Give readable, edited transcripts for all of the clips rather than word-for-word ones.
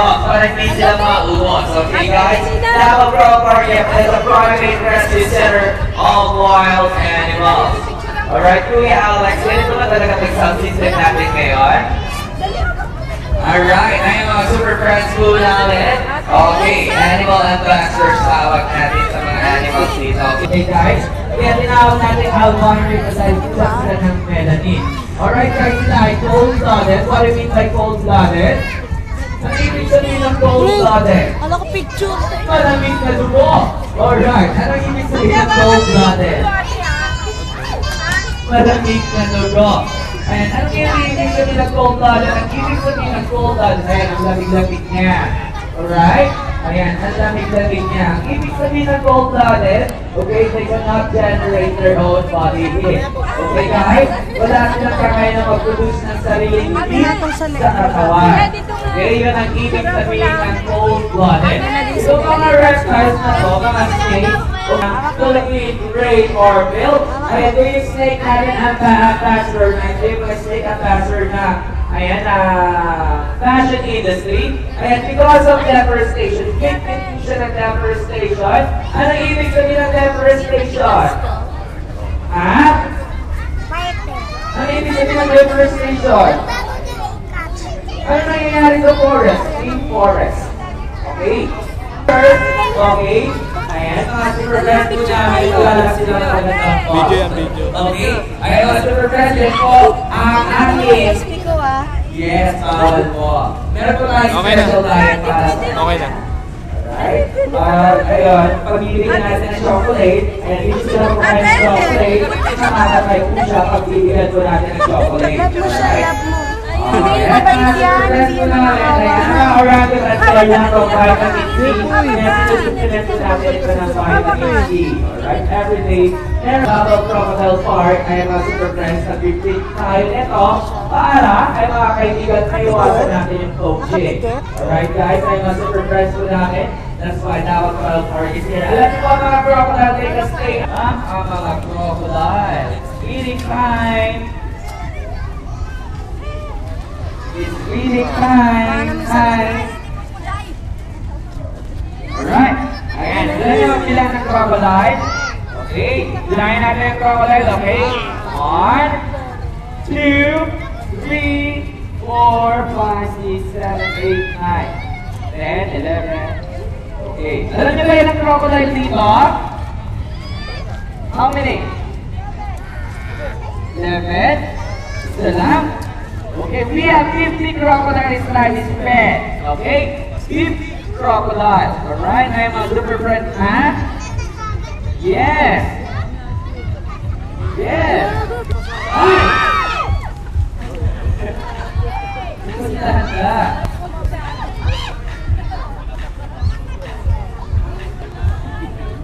animals para hindi sila maumos. Okay guys? Davao Pro Park is a private rescue center of wild animals. Alright, Kuya Alex, ganito ba talaga mag-sound system natin ngayon? Alright, ayun mga super friends po namin. Okay, animal ambassadors tawag natin sa mga animals dito. Okay guys, kaya tinawag natin albino kasi sila ng melanin. Alright guys, sila ay cold-blooded. What do you mean by cold-blooded? Ang ibig sabihin ng cold-blooded? Ano ko picture? Malamig na dugo. Alright, anong ibig sabihin ng cold-blooded? Malamig na dugo. Ayan, anong ibig sabihin ng cold-blooded? Ang ibig sabihin ng cold-blooded, ayan, ang lamig-lamig niya. Alright? Ayan, ang lamig-lamig niya. Ang ibig sabihin ng cold-blooded, okay, they cannot generate their own body heat. Okay guys? Wala silang kaya na mag-produce ng sariling heat sa katawan. Okay, yun ang ibig sabihin ng cold-blooded. So mga reptiles na to, mga snakes, Philippine, Ray, or Bill, ayan, ito yung snake natin ang ambassador na, ito yung mga snake ambassador na, ayan, fashion industry. Ayan, because of deforestation, victim siya ng deforestation. Anong ibig sabihin ng deforestation? Ha? Anong ibig sabihin ng deforestation? Ano nangyayari sa forest? Clean forest. Okay? Okay? Ayan, mga super friends po namin, wala sila na video yan, video. Okay? Ayan, mga super friends, yan po ang aking. Yes, bawal po. Meron po tayong special diet para sa Okay na. Alright? Ayun, pagbibigyan natin ng chocolate, ayan, hindi sila po kayo ng chocolate, nakakatay po siya pagbibigyan po natin ng chocolate. Alright? Hindi mabait yan, hindi yan nakakawa. Orangutan at kailangan ng vitamin C. Sinusupplement po natin ito ng vitamin C. Alright, every day. Meron Davao Crocodile Park ay mga super friends na bibig tayo nito para ay mga kaibigan na iwasan natin yung coaching. Alright guys, ay mga super friends po natin. That's why Davao Crocodile Park is here. Alam niyo po mga crocodile, take a stay. Ang mga crocodile. Eating time. It's feeding time. Alright. Ayan, dala nyo ang bilang ng crocodile. Okay, bilangin natin yung crocodile, okay? 1, 2, 3, 4, 5, 6, 7, 8, 9, 10, 11. Okay, alam nyo ba yun ang crocodile dito? How many? 11. Isa lang. Okay, we have 50 crocodiles like this bed. Okay? 50 crocodiles. Alright? I am a super friend, huh? Yes. Yes. Ay!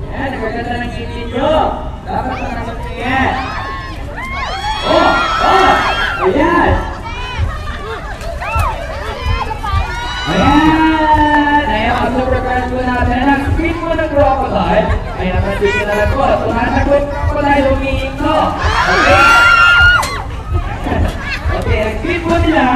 Yan, nagaganda ng ngiti nyo. Dapat pa naman nyo yan. Oh! Oh! Ayan! Ayan! Ayan, ang super friends po natin. Nag-speak mo ng crocodile. Ayan, nag-speak na lang po. Tumatak po yung crocodile, humiing ko. Okay? Okay, nag-speak po nila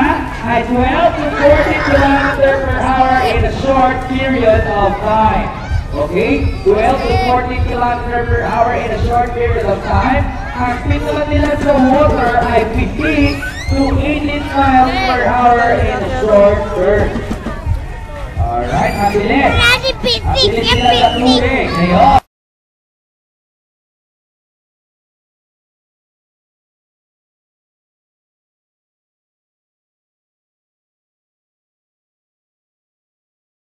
ay 12 to 40 kilometers per hour in a short period of time. Okay? 12 to 40 kilometers per hour in a short period of time. Ang speed naman nila sa water ay 50 to 18 miles per hour in a short burst. Alright, mabilis. Mabilis sila sa tubig. Ngayon,